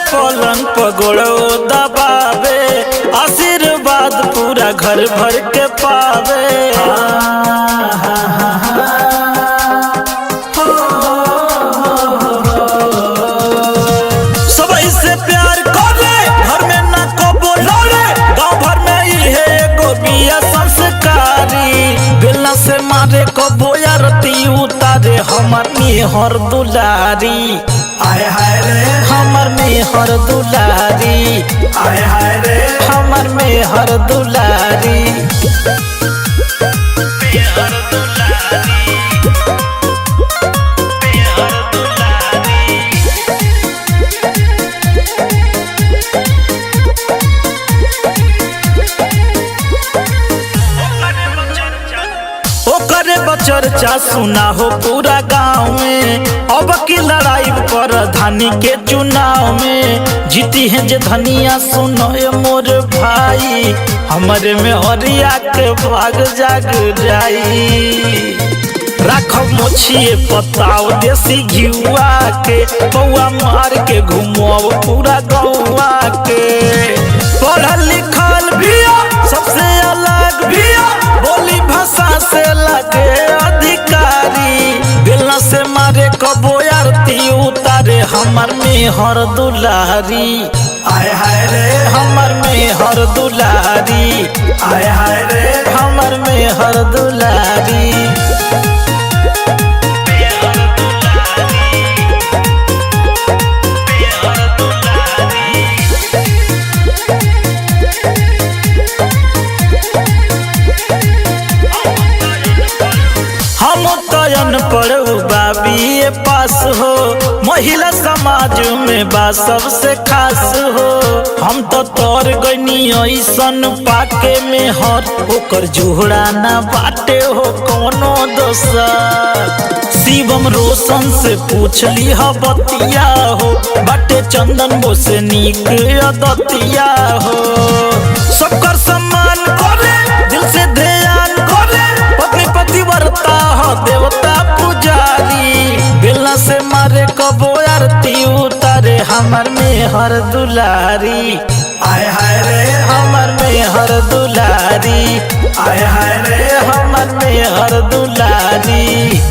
पलंग पगोड़ो दबावे, आशीर्वाद पूरा घर भर के पावे। सबई से प्यार करे, घर में ना कबो लड़े, गाँव भर में इहे एगो बिया संस्कारी। बेला से मारे कबो आरती उतारे, हमर मेहर दुलारी। आय हाय रे हमर मेहर दुलारी, आय हाय रे हमर मेहर दुलारी। मेहर दुलारी, मेहर दुलारी। ओकरे बचर्चा सुना हो पूरा गाँव में, अब की लड़ाई प्रधानी के चुनाव में। जीती है जे धनिया सुनो ये मोर भाई, हमारे में हरिया के भाग जाग जाई। राखब मोछिए पताव देसी घिउआ के, पौआ मार के घूमब पूरा गौआ के। पढ़ल लिखल बिया सबसे अलग बिया, बोली भाषा से लगे अधिकारी। बेला से मारे कबो आरती उतारे, हमर मेहर दुलारी। आय हाय रे हमर मेहर दुलारी, आय हाय रे हमर मेहर दुलारी। हम तयन पढ़ू बाबी पास हो, महिला समाज में बा सबसे खास हो। हम तो तोर गनी ऐसन पाके में हर, ओकर जोड़ा ना बाटे हो कोनो दोसर। शिवम रोशन से पूछ ली बतिया हो, बाटे चंदन बो से नीक अदतिया हो। सबकर सम्मान करे, दिल से ध्यान करे, पत्नी पतिव्रता हो देवता पुजारी। बेला से मारे कबो आरती उतारे, हमर मेहर दुलारी। आय हाय रे हमर मेहर दुलारी, आय हाय रे हमर मेहर दुलारी।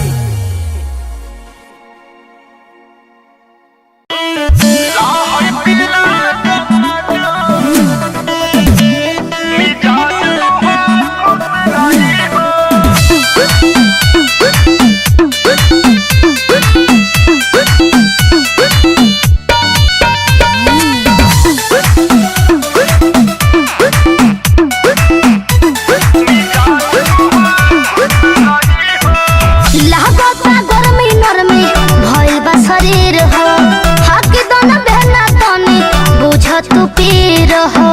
तू पीर हो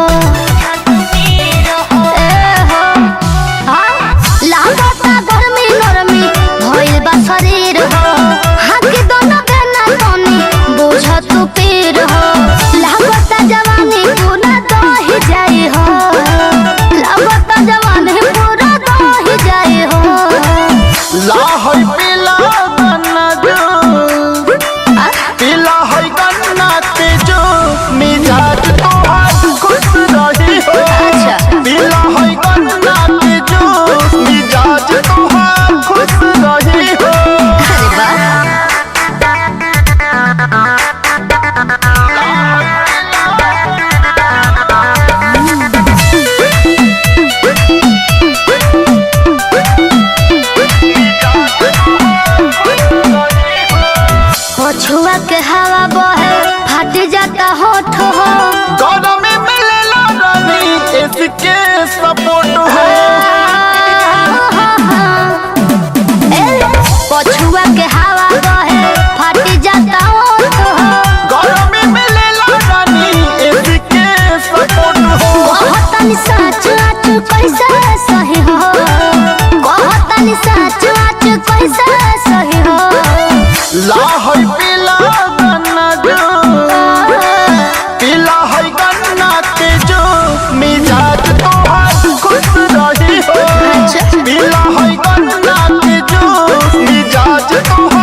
लागता गर्मी नरमी भइल बा शरीर हो, हाथी दोनों बेना तनी बुझ तू पीर हो। लागता जवानी पूरा दही जाई हो, लागता जवानी पूरा दही जाई हो। लाहौर पिला गन्ना जो, पिला है गन्ना तेजो, मिजाज तोहार खुश रही हो। पिला है गन्ना तेजो, मिजाज तोहार खुश रही हो। पछुआ के हवा बहे फट जाता होठ हो, गरम में मिलेला रानी इसके सपोर्ट हो। पछुआ के हवा बहे फट जाता होठ हो, गरम में मिलेला रानी इसके सपोर्ट हो। कहतनी सच आच कैसे सही हो, कहतनी सच आच कैसे सही हो। लाहौर पिला गन्ना जो, पिला है गन्ना तेजो, मिजाज तोहार खुश रही हो। पिला है गन्ना तेजो, मिजाज तोहार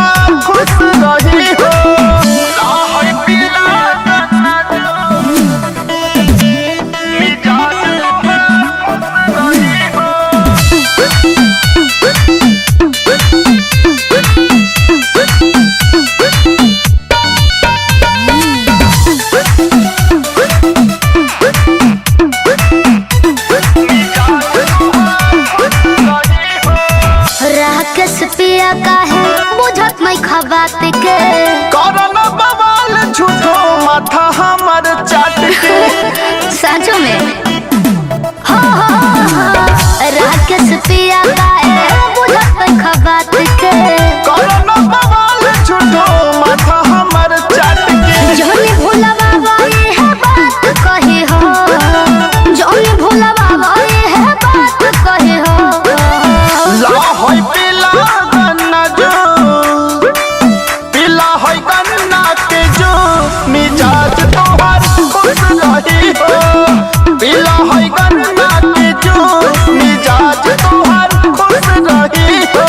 तोहर खुश रही हो। पीला है गन्ना के जूस मिजाज तोहर खुश रही हो।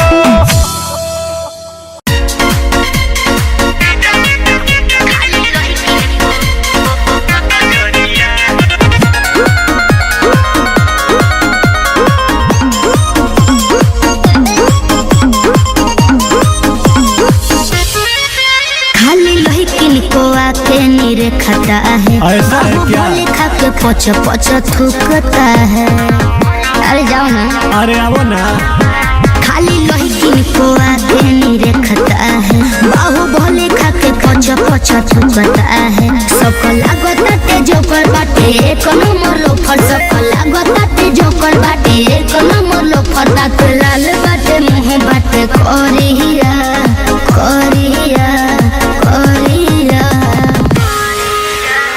खाता है ऐसा है क्या? खा के पोच पोच थूकता है। अरे जाओ ना, अरे आओ ना। खाली लड़की को आगे नहीं रखता है, बाहुबली खा के पोच पोच थूकता है। सबको लागता ते जोकर बाटे एक नंबर लोफर, सबको लागता ते जोकर बाटे एक नंबर लोफर। दांत लाल बाटे मुंह बाटे कोरिया कोरिया कोरिया।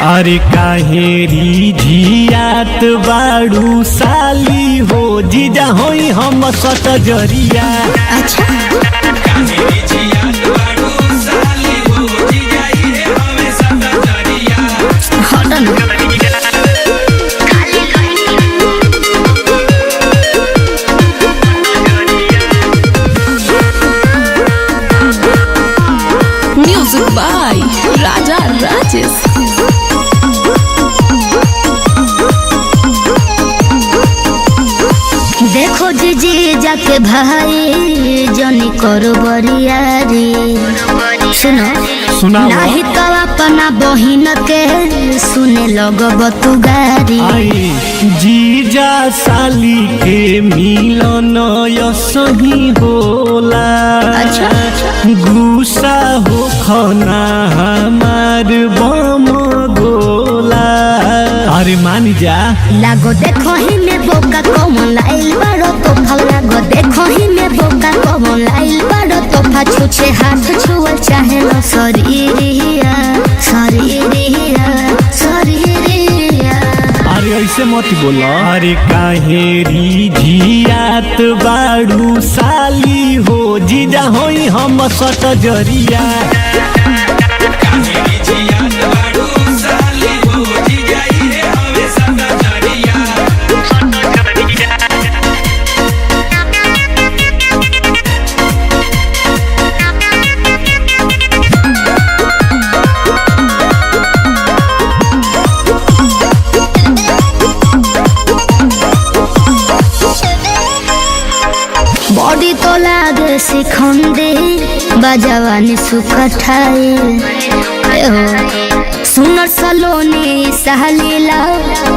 अरे काहेरी झियात बाड़ू साली हो जीजा होई हम सट जरिया। अच्छा म्यूजिक बाय राजा राजेश। देखो जी जाके भाई जनी करो बरियारी। सुनो सुनाओ। नहीं तो अपना बहिन के सुने लगब तू गारी। आई जीजा साली के मिलन यसही होला। अच्छा गुस्सा हो खना हमार बम गोला। अरे मान जा लागो देखो ही में बोका कमन लाइल बारो तोफा। लागो देखो ही में बोका कमन लाइल बारो तोफा। छुछे हाथ छुअल चाहे लो शरीरिया शरीरिया शरीरिया। अरे ऐसे मत बोला। अरे काहेरी झियात बाड़ू साली हो जीजा होई हम सट जरिया। बॉडी तो लागे सिखंदे बजवानी सुकठाई हो। सुनर सलोनी सहलीला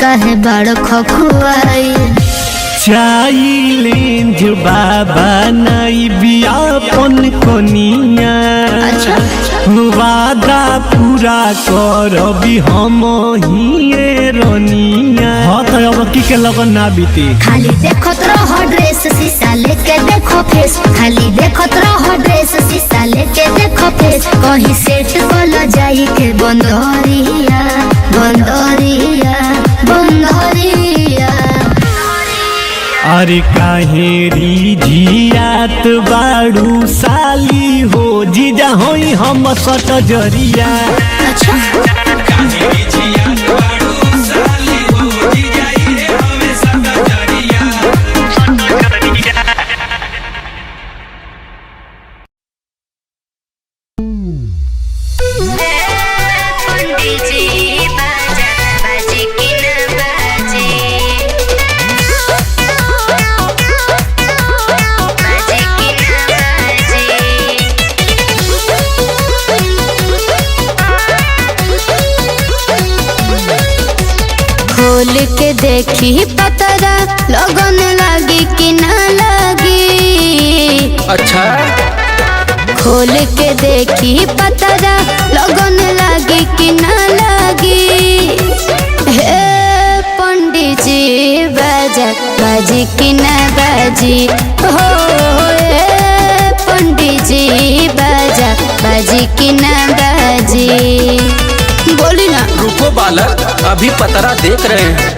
कहे बड़ खखुआई। चाइलेंज बाबा नाई बियापन कोनिया। अच्छा वादा पूरा करबी हम हिए रनिया। हाँ तो अब की के लगन ना बीती। खाली देखत रहो ड्रेस शीशा लेके देखो फेस। खाली देखत रहो ड्रेस शीशा लेके देखो फेस। कहीं सेट कल जाई के बंदरिया बंदरिया बंदरिया। अरे काहेरी झियात बाड़ू साली हो जीजा होई हम सट जरिया। अच्छा खोल के देखी पतरा लगन लगी कि ना लगी। अच्छा खोल के देखी पतरा लगन लगी कि ना लगी। हे पंडित जी बाजा बाजी कि ना बाजी हो। हे पंडित जी बाजा बाजी कि ना बाजी। बोली ना। रुको बालक अभी पतरा देख रहे हैं।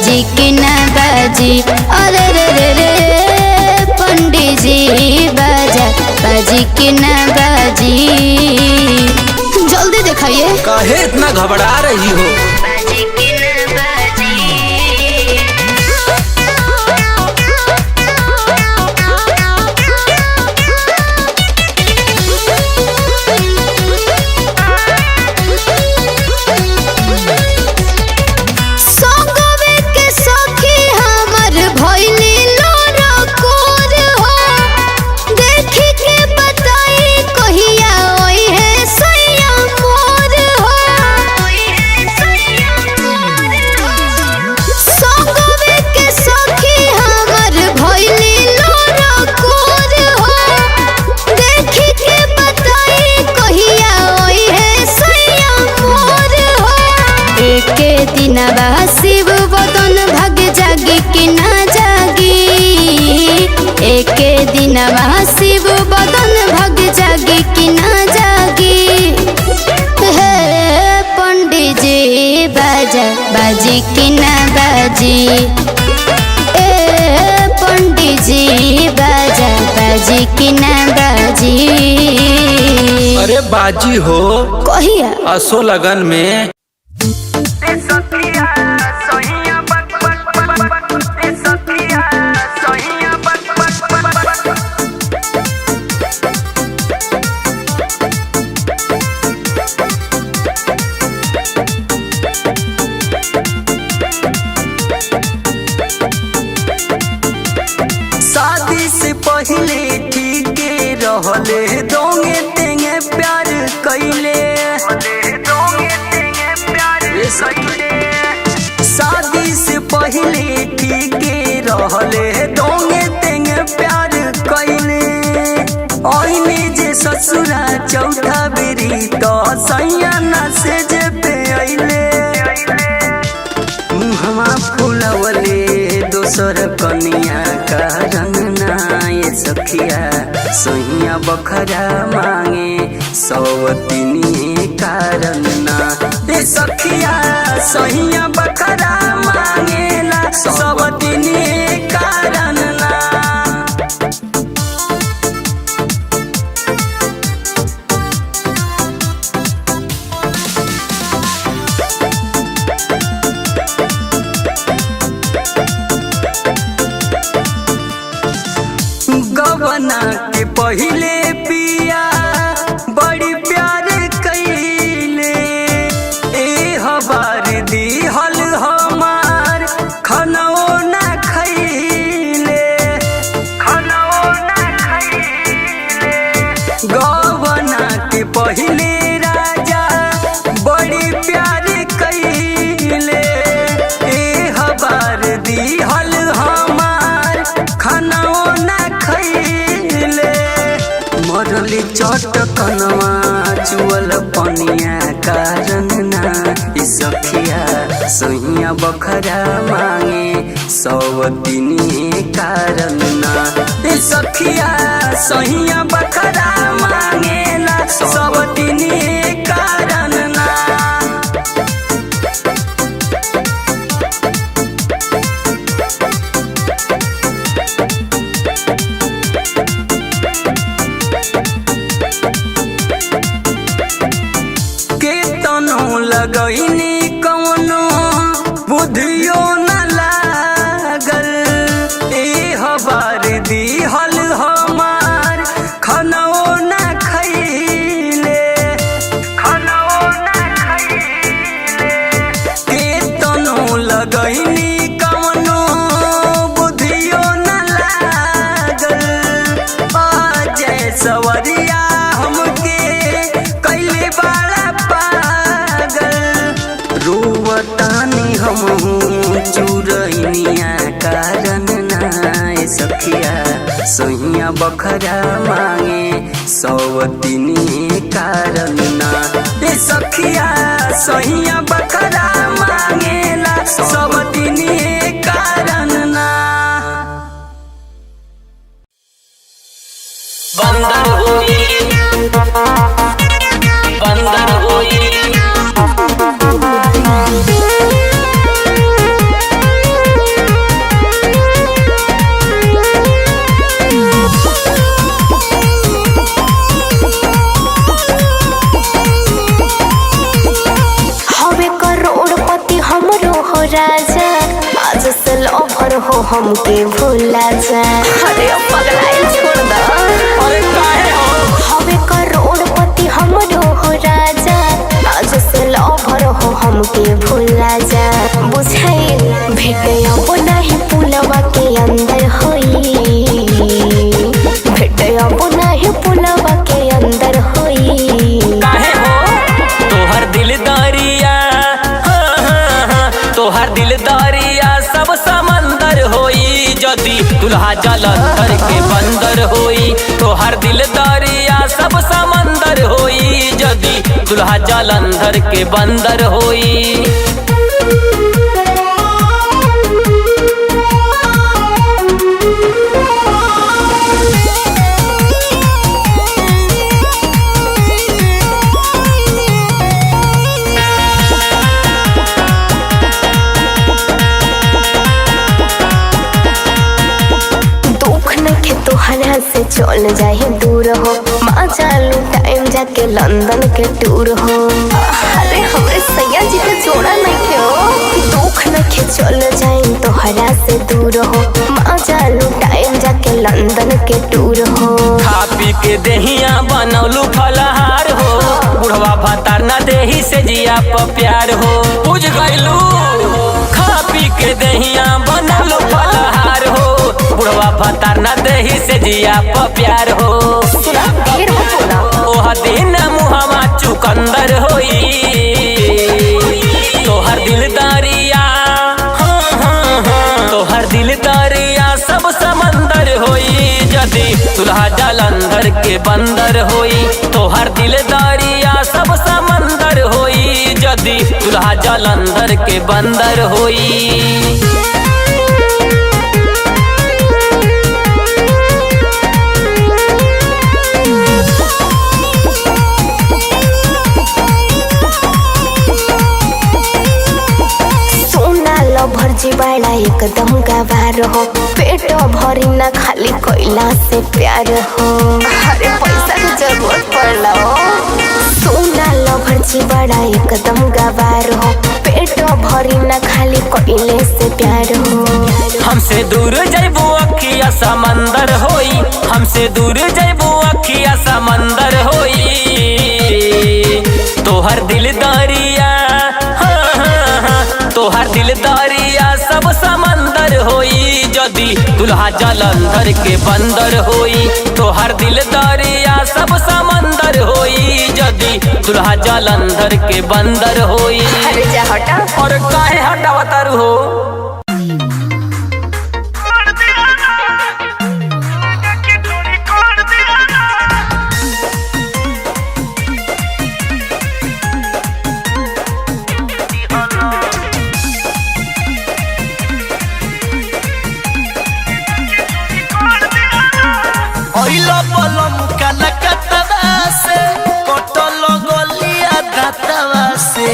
बाजी की ना बाजी, अरे रे रे रे पंडित जी बाजा बाजी की ना बाजी। जल्दी दिखाइए। काहे इतना घबरा रही हो? बाजी की ना बाजी। शिव बदन भाग जागी कि ना जागी, एक दिन शिव बदन भाग जागी कि ना जागी। हे पंडित जी बाजा बाजी कि ना बाजी, ए पंडित जी बाजा बाजी कि ना बाजी। अरे बाजी हो कहिया असो लगन में। शादी से पहले ठीक रहले दोंगे तेंगे प्यार कैले, शादी से पहले ठीक रहले दोंगे तेंगे प्यार कैले। ओइने जे ससुरा चौथा बेरी तो सैया ना से जे पे अइले, मुहमा फुलवले दोसर कनिया का रंगना ये सखिया सैया बखरा मांगे सौवतिनी कारण ना। ये सखिया सैया बखरा मांगेला सौवतिनी कारण ना। गवना के पहले पिया बड़ी प्यार कैले, ए हबार दी हल हमार खाना ना खैले, खाना ना खैले। गवना के पहले राजा बड़ी प्यार कैले, ए हबार दी हल हमार खाना ना खैले। मरली चटकनवा चुअल पनिया कारण ना। ई सखिया सैया बखरा मांगे सौवतिनी कारण ना। ई सखिया सैया बखरा मांगेला सौवतिनी कारण ना। लगैनी कौनो बुधियो न लागल, ए हबार दी हल हमार खाना ना खैले, खाना ना खैले। केतनो लगैनी कौनो बुधियो न लागल, अजय सवरिया हमके कैले बड़ा रोवतानी हम चुरैनिया कारण ना। सखिया सैया बखरा मांगे सौवतिनी कारण ना। सखिया सैया बखरा मांगेला सौवतिनी कारण ना। बंदर होई बंदर होई हमके भूला जा। अरे अब पगलाइल छोड़ दा। अरे काहे हो हवे करोड़पति हमरो हो राजा, आज से लवर हो हमके भूला जा। बुझाई भेटे अब नहीं पुलवा के अंदर होई, भेटे अब नहीं पुलवा के अंदर होई। काहे हो तोहर दिल दरिया, तोहर दिल दरिया सब समंदर होई, जदी दुल्हा जलंधर के बंदर होई। तोहर दिल दरिया सब समंदर होई, जदी दुल्हा जलंधर के बंदर होई। तोहरा से चल जाए दूर हो, माँ चालू टाइम जाके लंदन के टूर हो। अरे हमें सैया जी का जोड़ा नहीं क्यों, दुख न के चल जाए तोहरा से दूर हो, माँ चालू टाइम जाके लंदन के टूर हो। खा पी के देहिया बनौलू फलहार हो, बुढ़वा भतार न देही से जिया प प्यार हो। बुझ गइलू खा पी के देहिया बनौलू फलहार हो, बुढ़वा भतार न देही से जिया प प्यार हो। ओह दिन मुहमा चुकंदर होई, तोहर दिल दरिया, तोहर दिल दरिया सब समंदर होई, जदी दुल्हा जलंधर के बंदर होई। तोहर दिल दरिया सब समंदर होई, जदी दुल्हा जलंधर के बंदर होई। भर्जी बड़ा एकदम गवार हो, पेट भरी ना खाली कोयला से प्यार हो। अरे पैसा की जरूरत पड़ला हो, सोना लो भर्जी बड़ा एकदम गवार हो, पेट भरी ना खाली कोयले से प्यार हो। हमसे दूर जइबू अखिया समंदर होई, हमसे दूर जइबू अखिया समंदर होई। तोहर दिल दरिया, तोहर दिल दरिया सब समंदर होई, जदी दुल्हा जलंधर के बंदर होई। तोहर दिल दरिया सब समंदर होई, जदी दुल्हा जलंधर के बंदर होई। अरे जा हटा। और काहे हटावतारू हो ओइलो बलम कलकत्ता से, कोटल गोलिया दातवा से,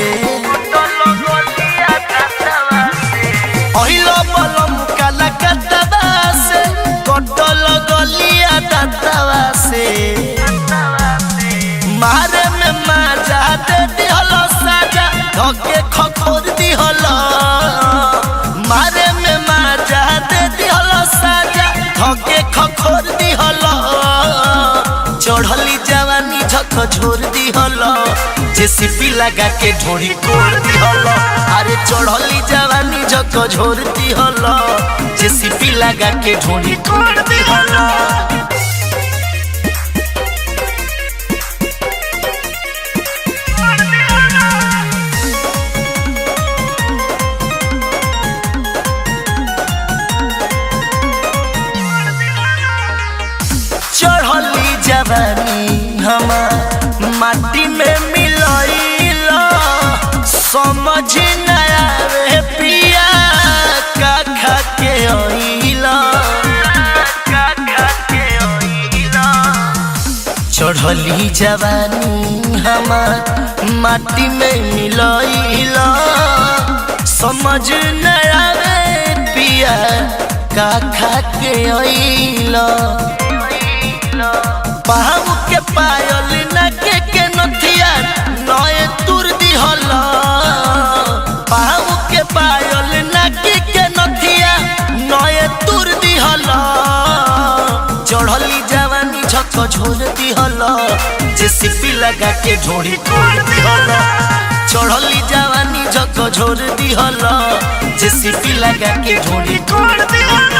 ओइलो बलम कलकत्ता से, कोटल गोलिया दातवा से। मारे में मजा दे दिहलो साजा, धोके खखोर दिहलो। मारे में मजा दे दिहलो साजा, धोके खखोर दिहलो। चढ़ली जवानी झक झोर दिहलो, जेसीबी लगा के ढोरी कोड़ दिहलो। अरे चढ़ली जवानी झक झोर दिहलो, जेसीबी लगा के ढोरी कोड़ दिहलो। चढ़ली जवानी हमार माटी में मिलइला, समझ न आवे पिया का खा के ओइला। चढ़ली जवानी हमार माटी में मिलइला, समझ न आवे पिया का खा के ओइला। पाहु के पायल नके के नथिया नए तुर दिहला। पाहु के पायल नके के नथिया नए ढोड़ी तोड़ दिहल चढ़ली जवानी झक झोर दिहल जेसीपी लगा के ढोड़ी तोड़ दिहल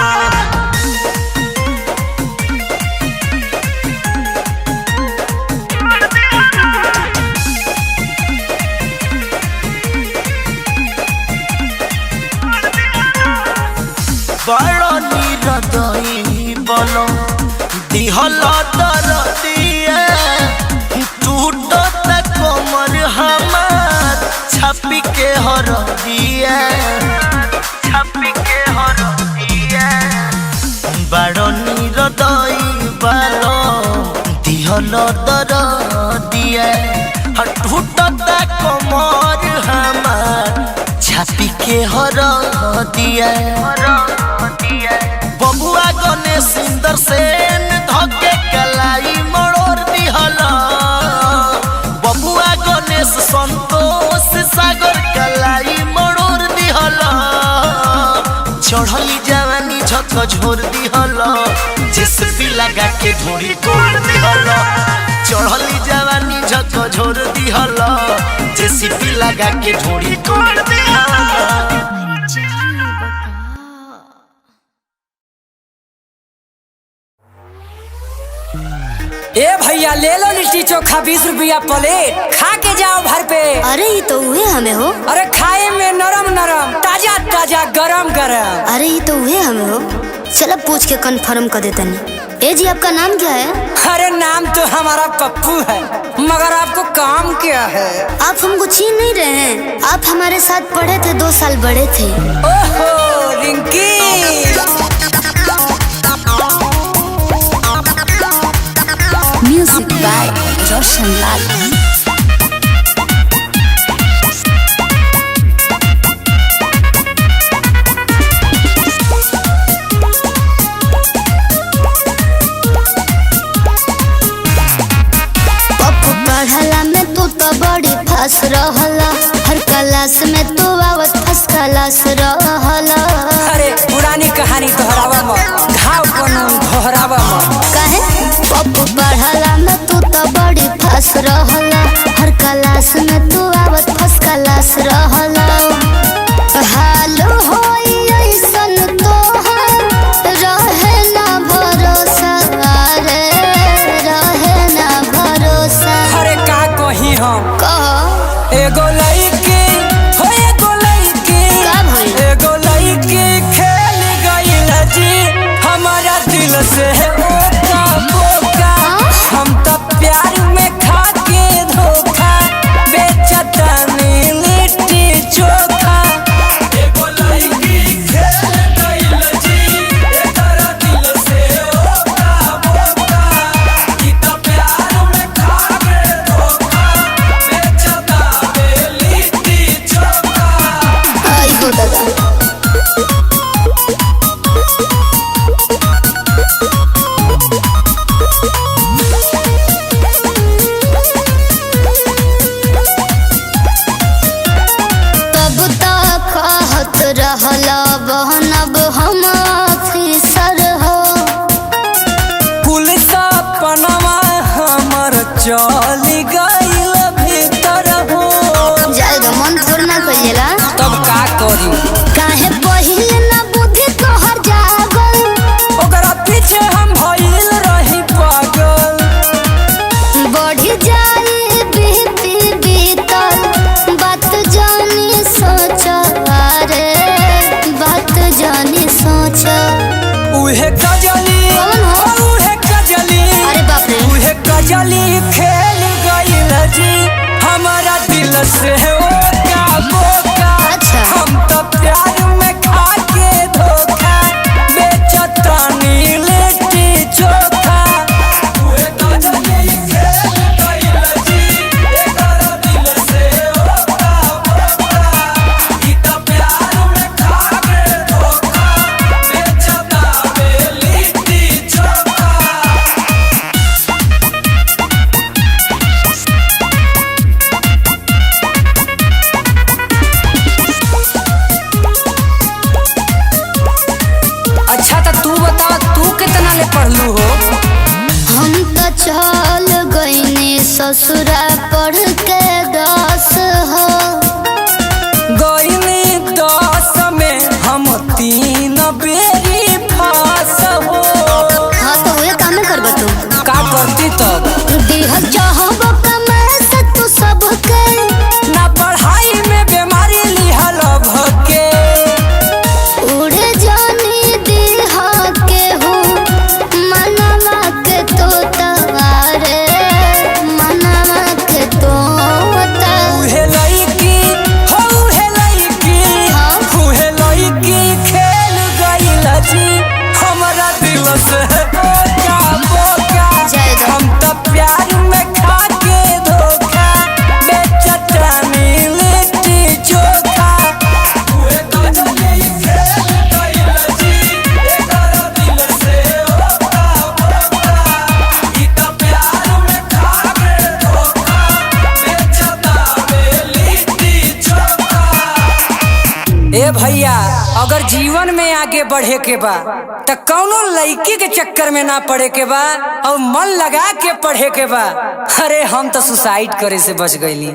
बड़ निरदई बलो दिहल तर दिए टूटत कमर हमार छापी के हर दिए बड़ निरदई बलो दिहल तर दिए टूटत कमर हमार छापी के हर दिए बबुआ गणेश सुंदर सेन धके कलाई मरोड़ दिहल बबुआ गणेश संतोष सागर कलाई मरोड़ दिहल चढ़ली जवानी झक झोर दिहल जेसीपी लगा के ढोड़ी तोड़ दिहल चढ़ली जवानी झक झोर दिहल जेसीपी लगा के ढोड़ी तोड़ दिहल। ए भैया ले लो लिट्टी चोखा 20 रुपया प्लेट खा के जाओ घर पे। अरे ये तो हुए हमें हो। अरे खाए में नरम नरम ताजा ताजा गरम गरम। अरे ये तो हुए हमें हो। चलो पूछ के कंफर्म कर देते हैं। ए जी आपका नाम क्या है? अरे नाम तो हमारा पप्पू है मगर आपको काम क्या है? आप हमको छीन नहीं रहे हैं। आप हमारे साथ पढ़े थे 2 साल बड़े थे। ओहो रिंकी म्यूजिक बाय रोशन लाल। पढ़ला में तू तो बड़ी फास रहला हर क्लास में तू आवत फर्स्ट क्लास रहला। अरे पुरानी कहानी दोहरावा मत घाव कोनो दोहरावा मत। काहे? पप्पू पढ़ला में तू तो बड़ी फास रहला हर क्लास में तू आवत फर्स्ट क्लास रहला। हाल होई ऐसन तोहर रहे ना भरोसा रे रहे ना भरोसा। अरे का कही हम कह एगो लड़की हो एगो लड़की का भइल? एगो लड़की खेल गइल जी हमारा दिल से ओका बोका। हम तो प्यार में खा के धोखा बेचतानी लिट्टी चोखा। एगो लड़की खेल गइल जी एकरा दिल से ओका बोका। ई तो प्यार में खा के धोखा बेचतानी लिट्टी चोखा। आई हो दादा। तब तक कहत रहला बहनब हम ऑफिसर हो। कुल सपनवा हमर चली गइल भीतर हो। जाएगा मन थोड़ा ना कहिएला। तब का करी काहे पहिले ना बुद्धि तोहर जागल ओकरा पीछे हम भइल रही पागल। बढ़ी जाए बीती बीतल बात जानी सोच रे बात जानी सोच। उहे कजली कौन हो? उहे कजली अरे बाप रे। उहे कजली खेल गइल जी हमारा दिल से ओका बोका। अच्छा। हम तो प्यार में खा के धोखा बेचतानी लिट्टी चोखा। उहे कजली खेल गइल जी एकरा दिल से ओका बोका। ई तो प्यार में खा के धोखा बेचतानी लिट्टी चोखा। अगर जीवन में आगे बढ़े के बा तो कौनो लड़की के चक्कर में ना पड़े के बा और मन लगा के पढ़े के बा। अरे हम तो सुसाइड करे से बच गईली।